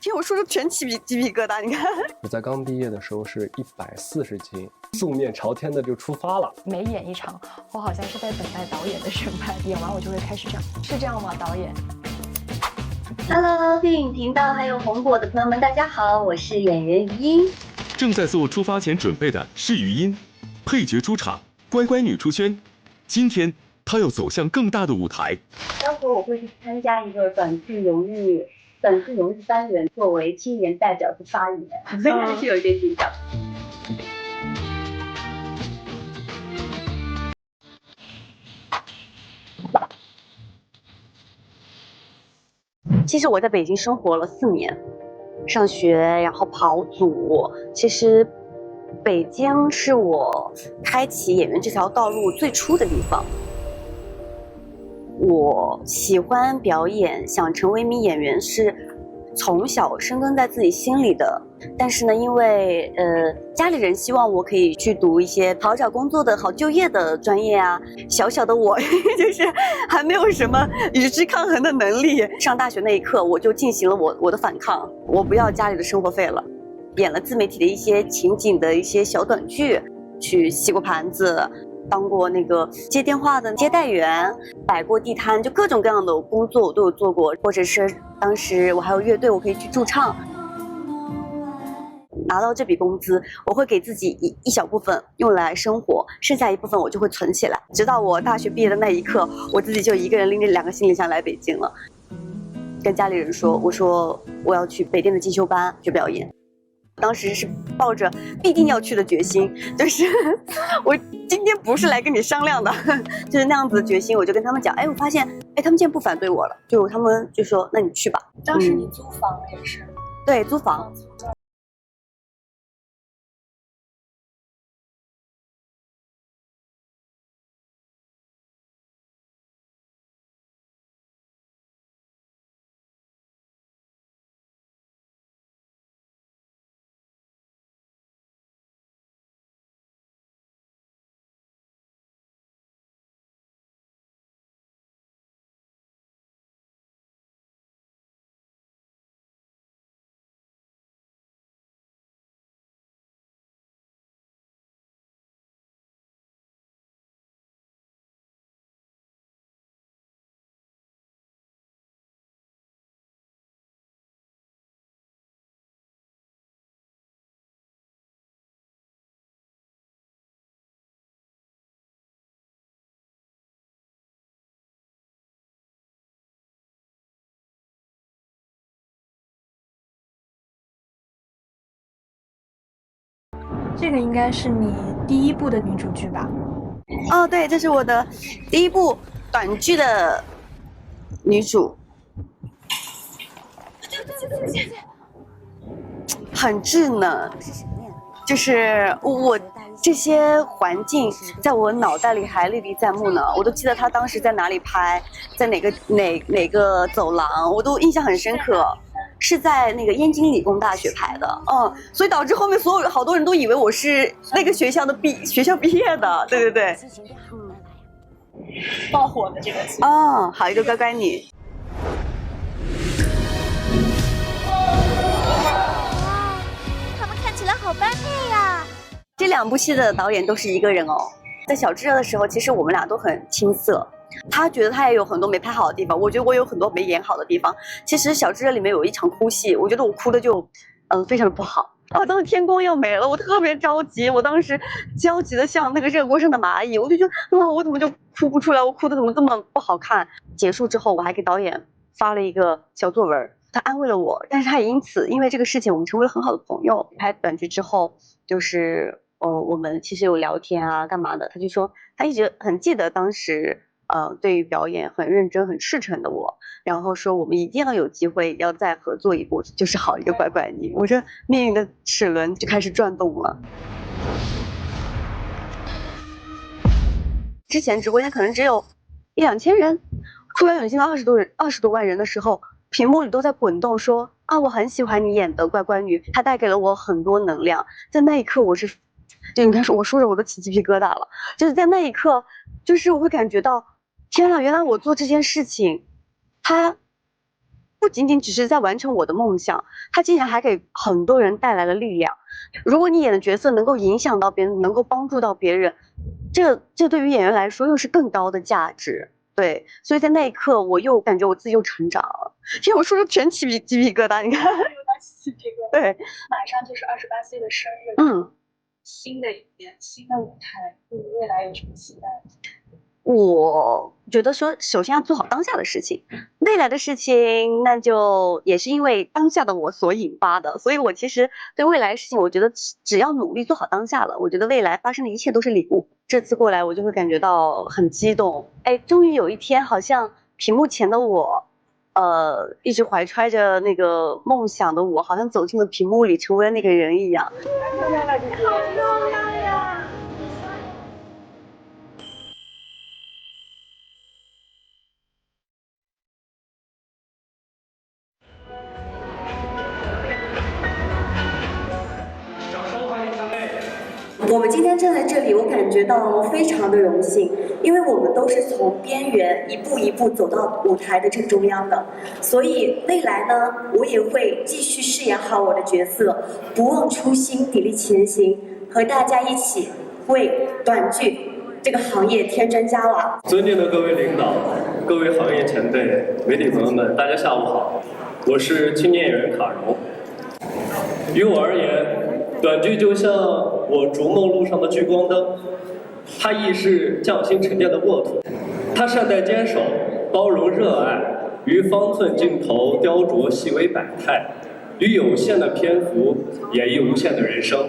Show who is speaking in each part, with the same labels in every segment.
Speaker 1: 听我说的全鸡皮疙瘩。你看，
Speaker 2: 我在刚毕业的时候是140斤，素面朝天的就出发了。
Speaker 3: 每演一场，我好像是在等待导演的审判，演完我就会开始这样，是这样吗？导演
Speaker 4: Hello， 电影频道还有红果的朋友们，大家好，我是演员于音。
Speaker 5: 正在做出发前准备的是于音，配角出场，乖乖女出圈。今天她要走向更大的舞台。
Speaker 4: 待会我会去参加一个短剧荣誉单元，作为青年代表的发言，所以还是有一点紧张。其实我在北京生活了4年，上学然后跑组。其实北京是我开启演员这条道路最初的地方。我喜欢表演，想成为一名演员是从小深耕在自己心里的。但是呢，因为家里人希望我可以去读一些好找工作的好就业的专业啊，小小的我就是还没有什么与之抗衡的能力。上大学那一刻，我就进行了我的反抗，我不要家里的生活费了，演了自媒体的一些情景的一些小短剧，去洗过盘子，当过那个接电话的接待员，摆过地摊，就各种各样的工作我都有做过。或者是当时我还有乐队，我可以去驻唱。拿到这笔工资，我会给自己一小部分用来生活，剩下一部分我就会存起来。直到我大学毕业的那一刻，我自己就一个人拎着2个行李箱来北京了，跟家里人说，我说我要去北电的进修班去表演。当时是抱着必定要去的决心，就是我今天不是来跟你商量的，就是那样子的决心。我就跟他们讲，我发现，他们竟然不反对我了，就他们就说，那你去吧。
Speaker 3: 当时你租房也是？
Speaker 4: 对，租房。
Speaker 3: 这个应该是你第一部的女主剧吧？
Speaker 4: 哦，对，这是我的第一部短剧的女主，很稚嫩，就是我这些环境在我脑袋里还历历在目呢。我都记得她当时在哪里拍，在哪个走廊，我都印象很深刻。是在那个燕京理工大学拍的，所以导致后面好多人都以为我是那个学校毕业的，对对对，
Speaker 3: 爆火的这个剧
Speaker 4: 好一个乖乖女。
Speaker 6: 哇，他们看起来好般配呀！
Speaker 4: 这2部戏的导演都是一个人哦。在小炙热的时候，其实我们俩都很青涩。他觉得他也有很多没拍好的地方，我觉得我有很多没演好的地方。其实小炙热里面有一场哭戏，我觉得我哭的就非常的不好。当时天公要没了，我特别着急，我当时焦急的像那个热锅上的蚂蚁，我就觉得我怎么就哭不出来，我哭的怎么这么不好看。结束之后，我还给导演发了一个小作文，他安慰了我，但是他也因为这个事情我们成为了很好的朋友。拍短剧之后，就是我们其实有聊天啊干嘛的，他就说他一直很记得当时对于表演很认真很赤诚的我，然后说我们一定要有机会要再合作一部，就是好一个乖乖女。我这命运的齿轮就开始转动了。之前直播间可能只有1-2千人，突然涌进了20多万人的时候，屏幕里都在滚动说我很喜欢你演的乖乖女，她带给了我很多能量。在那一刻就你看我说着我都起鸡皮疙瘩了，就是在那一刻，就是我会感觉到天哪，原来我做这件事情它不仅仅只是在完成我的梦想，他竟然还给很多人带来了力量。如果你演的角色能够影响到别人，能够帮助到别人，这对于演员来说又是更高的价值。对，所以在那一刻，我又感觉我自己又成长了。因为我说全起鸡皮疙瘩，你看，
Speaker 3: 起皮疙瘩。
Speaker 4: 对，
Speaker 3: 马上就是28岁的生日，新的一年，新的舞台，对你未来有什么期待？
Speaker 4: 我觉得说，首先要做好当下的事情，未来的事情，那就也是因为当下的我所引发的。所以我其实对未来的事情，我觉得只要努力做好当下了，我觉得未来发生的一切都是礼物。这次过来，我就会感觉到很激动。哎，终于有一天，好像屏幕前的我，一直怀揣着那个梦想的我，好像走进了屏幕里，成为了那个人一样。
Speaker 3: 漂亮了，姐姐，好漂亮呀！
Speaker 4: 我们今天站在这里，我感觉到非常的荣幸，因为我们都是从边缘一步一步走到舞台的正中央的，所以未来呢，我也会继续饰演好我的角色，不忘初心，砥砺前行，和大家一起为短剧这个行业添砖加瓦。
Speaker 2: 尊敬的各位领导、各位行业前辈、媒体朋友们，大家下午好，我是青年演员卡荣。于我而言，短剧就像我逐梦路上的聚光灯，它亦是匠心沉淀的沃土，它善待坚守，包容热爱，于方寸镜头雕琢细微百态，于有限的篇幅演绎无限的人生。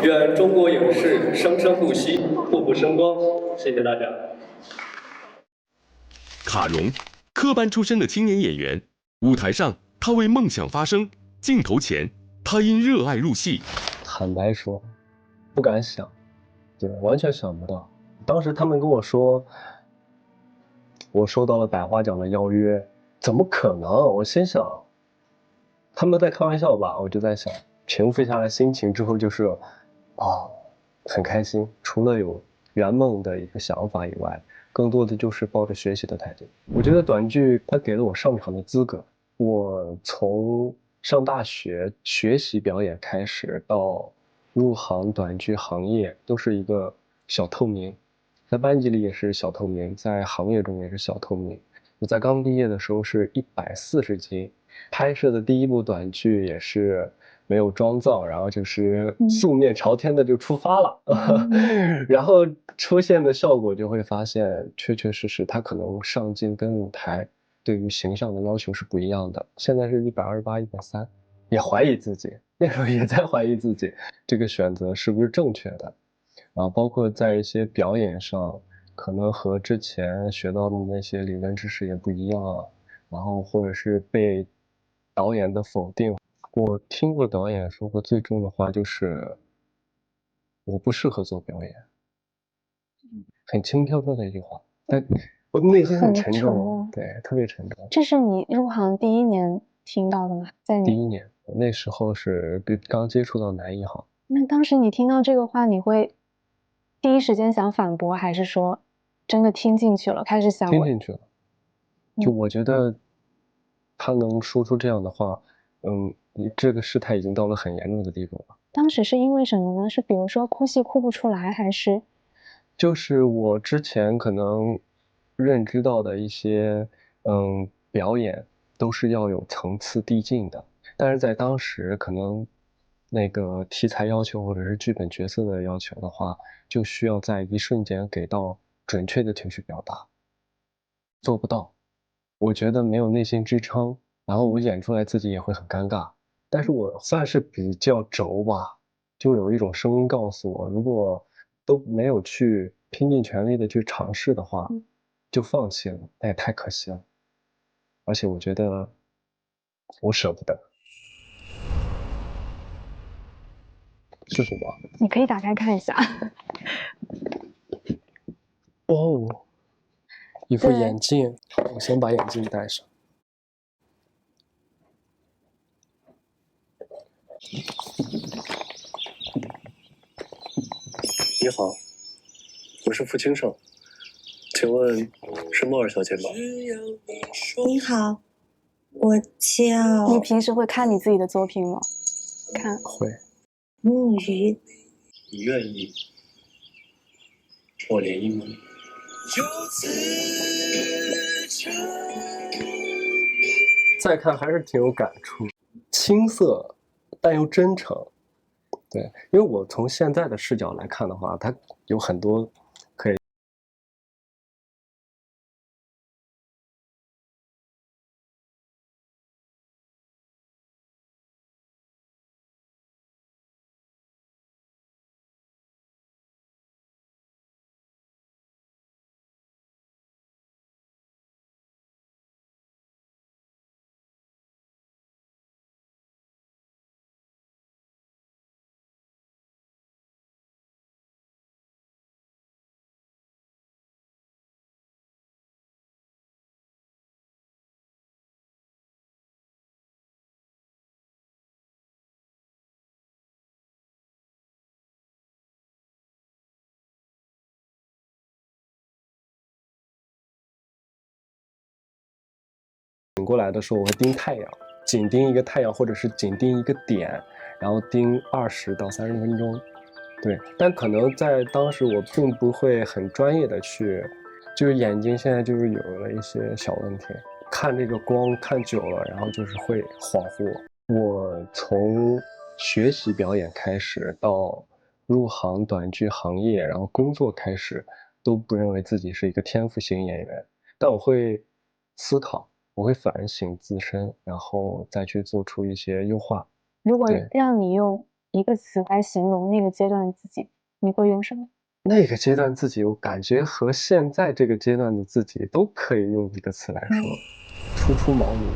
Speaker 2: 愿中国影视生生不息，步步生光。谢谢大家。
Speaker 5: 卡荣，科班出身的青年演员，舞台上他为梦想发声，镜头前他因热爱入戏。
Speaker 2: 坦白说，不敢想，对，完全想不到。当时他们跟我说，我收到了百花奖的邀约，怎么可能？我心想，他们在开玩笑吧？我就在想，平复下来心情之后，就是很开心。除了有圆梦的一个想法以外，更多的就是抱着学习的态度。我觉得短剧它给了我上场的资格。我从上大学学习表演开始，到入行短剧行业，都是一个小透明。在班级里也是小透明，在行业中也是小透明。我在刚毕业的时候是140斤，拍摄的第一部短剧也是没有妆造，然后就是素面朝天的就出发了。然后出现的效果就会发现，确确实实他可能上镜跟舞台对于形象的要求是不一样的。现在是128、130，也怀疑自己，那时候也在怀疑自己这个选择是不是正确的。然后包括在一些表演上，可能和之前学到的那些理论知识也不一样啊，然后或者是被导演的否定。我听过导演说过最重的话就是我不适合做表演，很轻飘飘的一句话，但我内心很沉重，对，特别沉重。
Speaker 3: 这是你入行第1年听到的吗？在
Speaker 2: 第1年，那时候是刚接触到男一行。
Speaker 3: 那当时你听到这个话，你会第一时间想反驳，还是说真的听进去了，开始想？
Speaker 2: 听进去了。就我觉得他能说出这样的话，这个事态已经到了很严重的地步了。
Speaker 3: 当时是因为什么呢？是比如说哭戏哭不出来，还是？
Speaker 2: 就是我之前可能认知到的一些表演都是要有层次递进的，但是在当时可能那个题材要求或者是剧本角色的要求的话，就需要在一瞬间给到准确的情绪表达，做不到。我觉得没有内心支撑，然后我演出来自己也会很尴尬。但是我算是比较轴吧，就有一种声音告诉我，如果都没有去拼尽全力的去尝试的话，就放弃了，那也太可惜了。而且我觉得我舍不得。是什么？
Speaker 3: 你可以打开看一下。
Speaker 2: 哦，一副眼镜，我先把眼镜戴上。你好，我是傅清盛，请问是莫尔小姐吗？
Speaker 7: 你好，我叫
Speaker 3: 你平时会看你自己的作品吗？看。
Speaker 2: 会。
Speaker 7: 木鱼。
Speaker 2: 你愿意我联姻吗？再看还是挺有感触，青涩但又真诚。对，因为我从现在的视角来看的话，它有很多可以。醒过来的时候，我会盯太阳，紧盯一个太阳，或者是紧盯一个点，然后盯20到30分钟。对，但可能在当时我并不会很专业的去，就是眼睛现在就是有了一些小问题，看这个光看久了，然后就是会恍惚。我从学习表演开始到入行短剧行业，然后工作开始，都不认为自己是一个天赋型演员，但我会思考。我会反省自身，然后再去做出一些优化。
Speaker 3: 如果让你用一个词来形容那个阶段的自己，你会用什么？
Speaker 2: 那个阶段自己，我感觉和现在这个阶段的自己都可以用一个词来说，初出茅庐。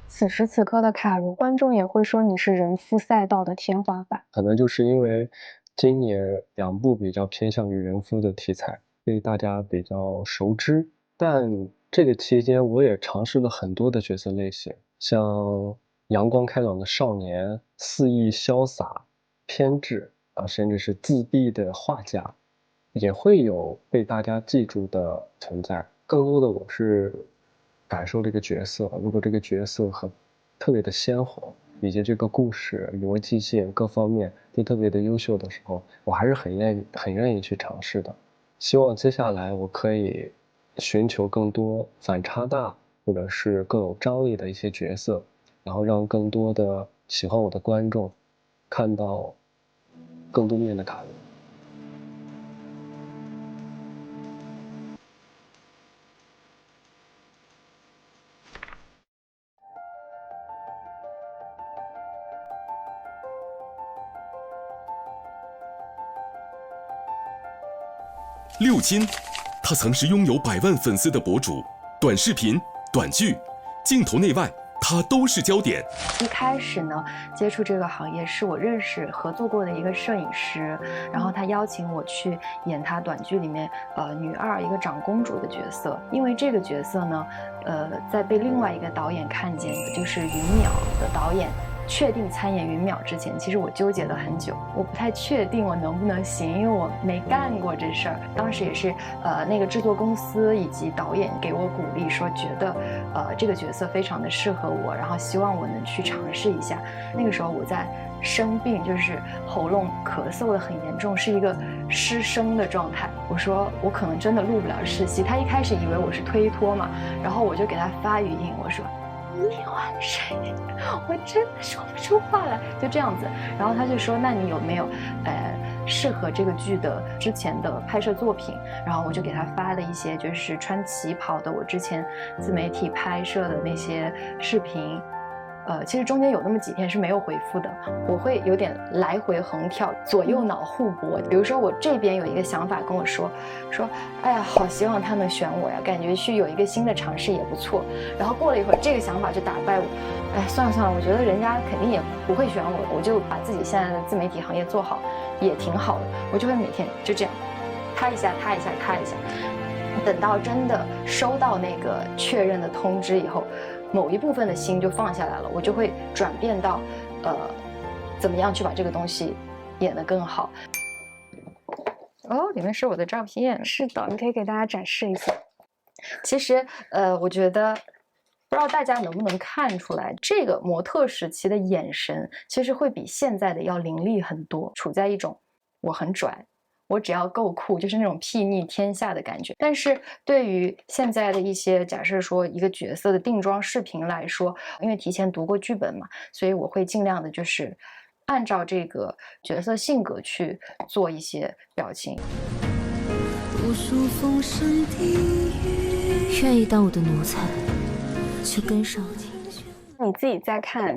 Speaker 3: 此时此刻的卡如，观众也会说你是人夫赛道的天花板。
Speaker 2: 可能就是因为今年2部比较偏向于人夫的题材，被大家比较熟知，但这个期间，我也尝试了很多的角色类型，像阳光开朗的少年、肆意潇洒、偏执啊，甚至是自闭的画家，也会有被大家记住的存在。更多的我是感受这个角色，如果这个角色特别的鲜活，以及这个故事逻辑性各方面都特别的优秀的时候，我还是很愿意去尝试的。希望接下来我可以寻求更多反差大或者是更有张力的一些角色，然后让更多的喜欢我的观众看到更多面的卡如。
Speaker 5: 六金，他曾是拥有100万粉丝的博主，短视频、短剧、镜头内外，他都是焦点。
Speaker 8: 一开始呢，接触这个行业是我认识合作过的一个摄影师，然后他邀请我去演他短剧里面女二一个长公主的角色。因为这个角色呢，在被另外一个导演看见的，就是云淼的导演。确定参演云淼之前，其实我纠结了很久，我不太确定我能不能行，因为我没干过这事儿。当时也是那个制作公司以及导演给我鼓励，说觉得这个角色非常的适合我，然后希望我能去尝试一下。那个时候我在生病，就是喉咙咳嗽的很严重，是一个失声的状态。我说我可能真的录不了试戏，他一开始以为我是推脱嘛，然后我就给他发语音，我说你换谁？我真的说不出话来，就这样子。然后他就说：“那你有没有适合这个剧的之前的拍摄作品？”然后我就给他发了一些就是穿旗袍的我之前自媒体拍摄的那些视频。其实中间有那么几天是没有回复的，我会有点来回横跳，左右脑互搏。比如说我这边有一个想法跟我说，哎呀，好希望他能选我呀，感觉去有一个新的尝试也不错。然后过了一会儿，这个想法就打败我，哎，算了，我觉得人家肯定也不会选我，我就把自己现在的自媒体行业做好，也挺好的。我就会每天就这样，踏一下。等到真的收到那个确认的通知以后，某一部分的心就放下来了，我就会转变到怎么样去把这个东西演得更好。哦，里面是我的照片。
Speaker 3: 是的，你可以给大家展示一下。
Speaker 8: 其实我觉得不知道大家能不能看出来，这个模特时期的眼神其实会比现在的要凌厉很多，处在一种我很拽，我只要够酷，就是那种睥睨天下的感觉。但是对于现在的一些假设说一个角色的定妆视频来说，因为提前读过剧本嘛，所以我会尽量的就是按照这个角色性格去做一些表情。
Speaker 6: 愿意当我的奴才，就跟上我。
Speaker 3: 你自己在看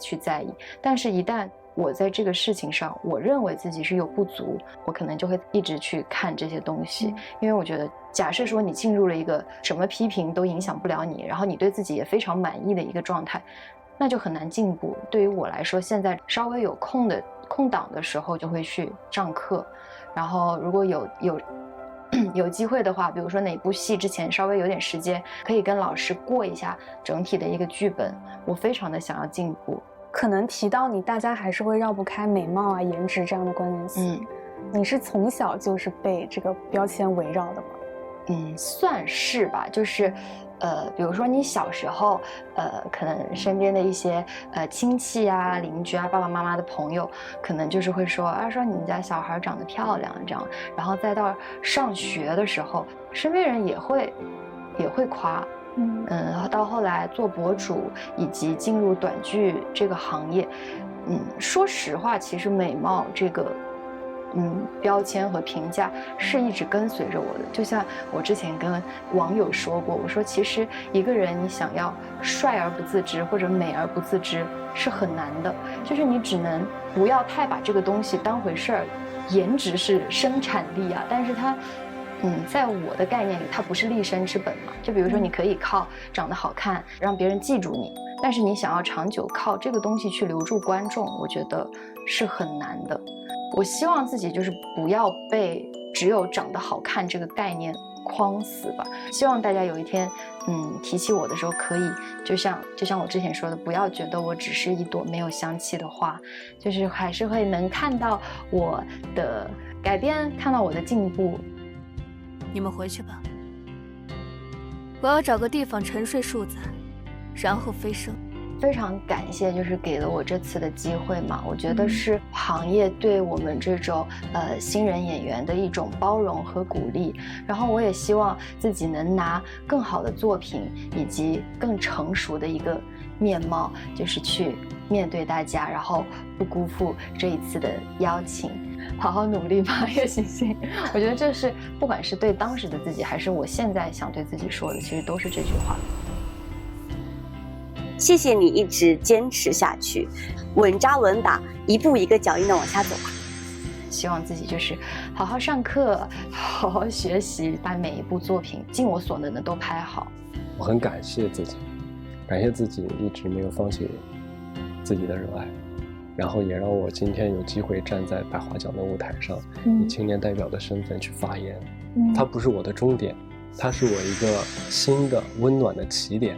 Speaker 3: 去在意，但是一旦我在这个事情上，我认为自己是有不足，我可能就会一直去看这些东西，因为我觉得，假设说你进入了一个什么批评都影响不了你，然后你对自己也非常满意的一个状态，那就很难进步。对于我来说，现在稍微有空档的时候，就会去上课，然后如果有机会的话，比如说哪部戏之前稍微有点时间，可以跟老师过一下整体的一个剧本，我非常的想要进步。可能提到你，大家还是会绕不开美貌啊、颜值这样的关键词。你是从小就是被这个标签围绕的吗？
Speaker 8: 算是吧，就是比如说你小时候，可能身边的一些亲戚啊、邻居啊、爸爸妈妈的朋友，可能就是会说说你们家小孩长得漂亮这样，然后再到上学的时候，身边人也会夸。到后来做博主以及进入短剧这个行业，说实话，其实美貌这个标签和评价是一直跟随着我的。就像我之前跟网友说过，我说其实一个人你想要帅而不自知或者美而不自知是很难的，就是你只能不要太把这个东西当回事儿。颜值是生产力啊，但是它在我的概念里，它不是立身之本嘛。就比如说，你可以靠长得好看让别人记住你，但是你想要长久靠这个东西去留住观众，我觉得是很难的。我希望自己就是不要被只有长得好看这个概念框死吧。希望大家有一天，提起我的时候，可以就像我之前说的，不要觉得我只是一朵没有香气的花，就是还是会能看到我的改变，看到我的进步。
Speaker 6: 你们回去吧，我要找个地方沉睡数载，然后飞升。
Speaker 8: 非常感谢，就是给了我这次的机会嘛。我觉得是行业对我们这种新人演员的一种包容和鼓励。然后我也希望自己能拿更好的作品以及更成熟的一个面貌，就是去面对大家，然后不辜负这一次的邀请。好好努力吧，叶星星。我觉得这是不管是对当时的自己，还是我现在想对自己说的，其实都是这句话。
Speaker 4: 谢谢你一直坚持下去，稳扎稳打，一步一个脚印的往下走吧。
Speaker 8: 希望自己就是好好上课，好好学习，把每一部作品尽我所能的都拍好。
Speaker 2: 我很感谢自己，感谢自己一直没有放弃自己的热爱，然后也让我今天有机会站在百花奖的舞台上，以青年代表的身份去发言。它不是我的终点，它是我一个新的温暖的起点。